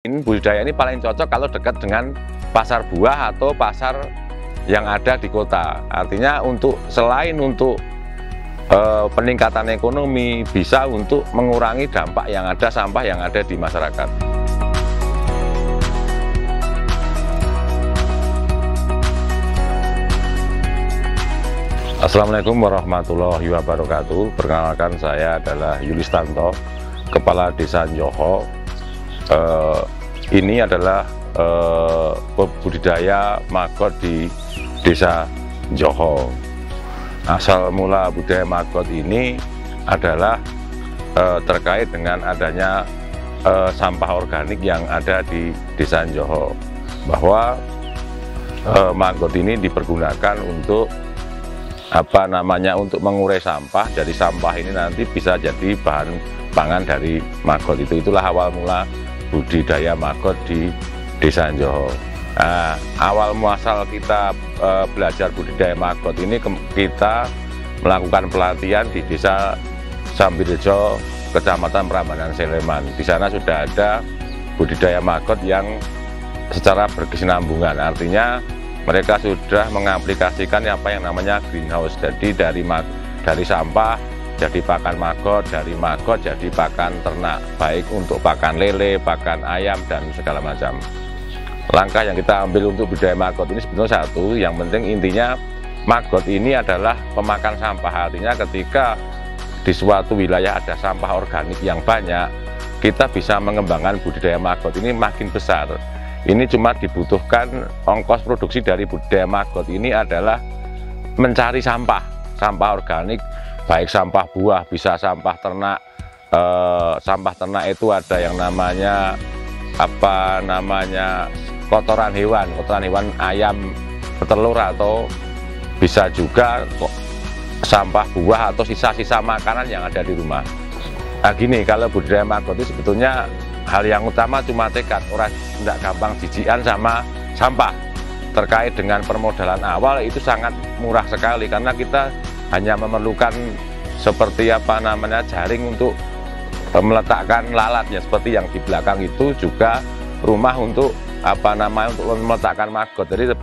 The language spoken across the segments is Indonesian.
Ini budidaya ini paling cocok kalau dekat dengan pasar buah atau pasar yang ada di kota. Artinya selain untuk peningkatan ekonomi, bisa untuk mengurangi dampak yang ada, sampah yang ada di masyarakat. Assalamualaikum warahmatullahi wabarakatuh. Perkenalkan, saya adalah Yulistanto, Kepala Desa Njoho. Ini adalah budidaya maggot di Desa Njoho. Asal mula budidaya maggot ini adalah terkait dengan adanya sampah organik yang ada di Desa Njoho, bahwa maggot ini dipergunakan untuk untuk mengurai sampah. Dari sampah ini nanti bisa jadi bahan pangan dari maggot itu. Itulah awal mula budidaya maggot di Desa Njoho. Nah, awal muasal kita belajar budidaya maggot ini, kita melakukan pelatihan di Desa Sambirejo, Kecamatan Prambanan, Sleman. Di sana sudah ada budidaya maggot yang secara berkesinambungan, artinya mereka sudah mengaplikasikan apa yang namanya greenhouse. Jadi dari sampah jadi pakan maggot, dari maggot jadi pakan ternak, baik untuk pakan lele, pakan ayam, dan segala macam. Langkah yang kita ambil untuk budidaya maggot ini sebetulnya satu, yang penting intinya maggot ini adalah pemakan sampah. Artinya ketika di suatu wilayah ada sampah organik yang banyak, kita bisa mengembangkan budidaya maggot ini makin besar. Ini cuma dibutuhkan ongkos produksi dari budidaya maggot ini adalah mencari sampah organik, baik sampah buah, bisa sampah ternak. Sampah ternak itu ada yang namanya kotoran hewan ayam, petelur, atau bisa juga sampah buah atau sisa-sisa makanan yang ada di rumah. Nah gini, kalau budidaya maggot itu sebetulnya hal yang utama cuma tekad, orang tidak gampang jijian sama sampah. Terkait dengan permodalan awal itu sangat murah sekali, karena kita hanya memerlukan seperti jaring untuk meletakkan lalatnya, seperti yang di belakang itu, juga rumah untuk untuk meletakkan maggot. Jadi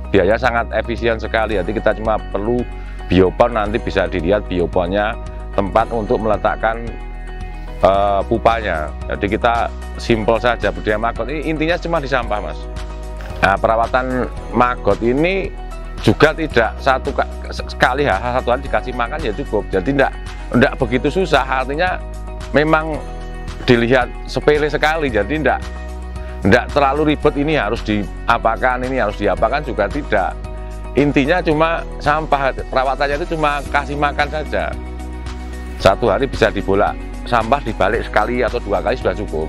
biaya sangat efisien sekali. Jadi kita cuma perlu biopon, nanti bisa dilihat bioponnya, tempat untuk meletakkan pupanya. Jadi kita simpel saja budidaya maggot ini, intinya cuma di sampah, Mas. Nah, perawatan maggot ini juga tidak satu hari dikasih makan ya cukup. Jadi tidak begitu susah, artinya memang dilihat sepele sekali. Jadi tidak terlalu ribet, ini harus diapakan, ini harus diapakan, juga tidak. Intinya cuma sampah, perawatannya itu cuma kasih makan saja. Satu hari bisa sampah dibalik sekali atau 2 kali sudah cukup.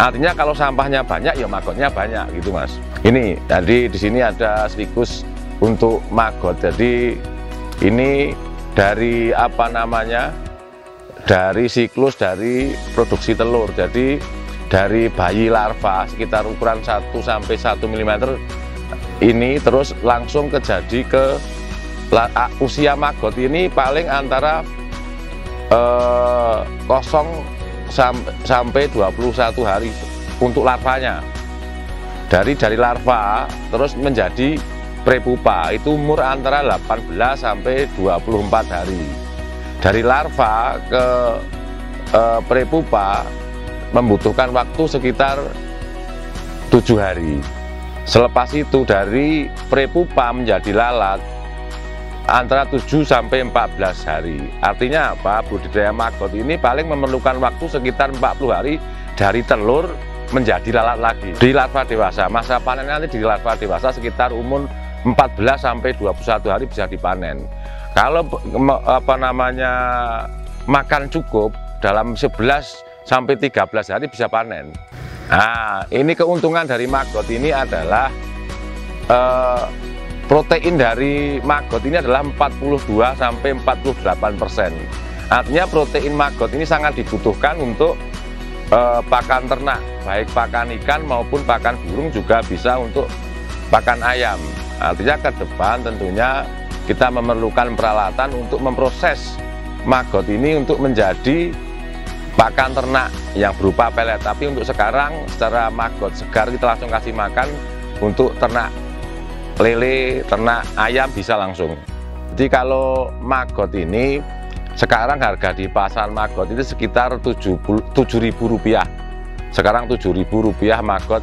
Artinya kalau sampahnya banyak ya maggotnya banyak gitu, Mas. Ini jadi di sini ada siklus untuk maggot. Jadi ini dari dari siklus dari produksi telur. Jadi dari bayi larva sekitar ukuran 1 sampai 1 mm ini, terus langsung jadi ke usia maggot ini paling antara 0 sampai 21 hari untuk larvanya. Dari larva terus menjadi prepupa, itu umur antara 18 sampai 24 hari. Dari larva ke prepupa membutuhkan waktu sekitar 7 hari. Selepas itu dari prepupa menjadi lalat antara 7 sampai 14 hari. Artinya apa? Budidaya maggot ini paling memerlukan waktu sekitar 40 hari dari telur menjadi lalat lagi. Di larva dewasa, masa panen nanti di larva dewasa sekitar umur 14 sampai 21 hari bisa dipanen. Kalau makan cukup, dalam 11 sampai 13 hari bisa panen. Nah, ini keuntungan dari maggot ini adalah protein dari maggot ini adalah 42 sampai 48%. Artinya protein maggot ini sangat dibutuhkan untuk pakan ternak, baik pakan ikan maupun pakan burung, juga bisa untuk pakan ayam. Artinya ke depan tentunya kita memerlukan peralatan untuk memproses maggot ini untuk menjadi pakan ternak yang berupa pelet, tapi untuk sekarang secara maggot segar kita langsung kasih makan. Untuk ternak lele, ternak ayam bisa langsung. Jadi kalau maggot ini sekarang harga di pasar maggot itu sekitar Rp7.000. Sekarang Rp7.000 maggot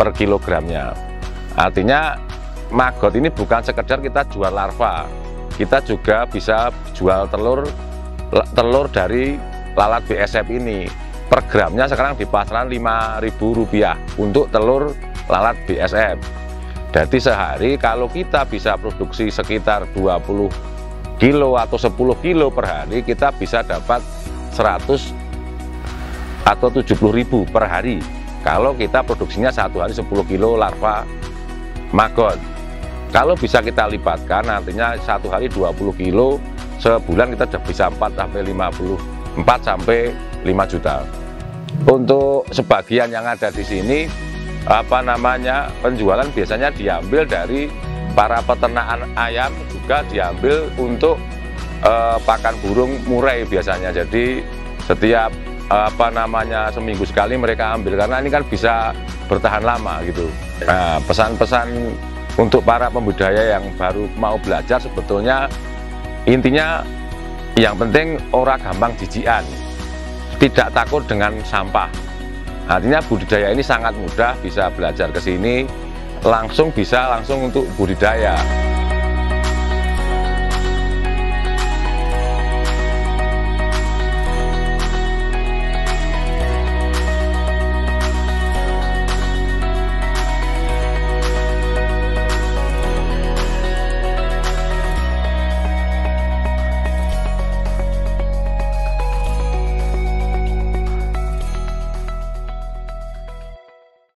per kilogramnya. Artinya maggot ini bukan sekedar kita jual larva, kita juga bisa jual telur dari lalat BSF ini. Per gramnya sekarang di pasaran Rp5.000 untuk telur lalat BSF. Jadi sehari kalau kita bisa produksi sekitar 20 kilo atau 10 kilo per hari, kita bisa dapat 100 atau 70.000 per hari. Kalau kita produksinya satu hari 10 kilo larva maggot. Kalau bisa kita lipatkan, artinya satu hari 20 kilo, sebulan kita sudah bisa 4 sampai 5 juta. Untuk sebagian yang ada di sini, penjualan biasanya diambil dari para peternakan ayam, juga diambil untuk pakan burung murai biasanya. Jadi setiap seminggu sekali mereka ambil, karena ini kan bisa bertahan lama gitu. Nah, pesan-pesan untuk para pembudidaya yang baru mau belajar, sebetulnya intinya yang penting ora gampang jijian, tidak takut dengan sampah. Artinya budidaya ini sangat mudah, bisa belajar ke sini langsung, bisa langsung untuk budidaya.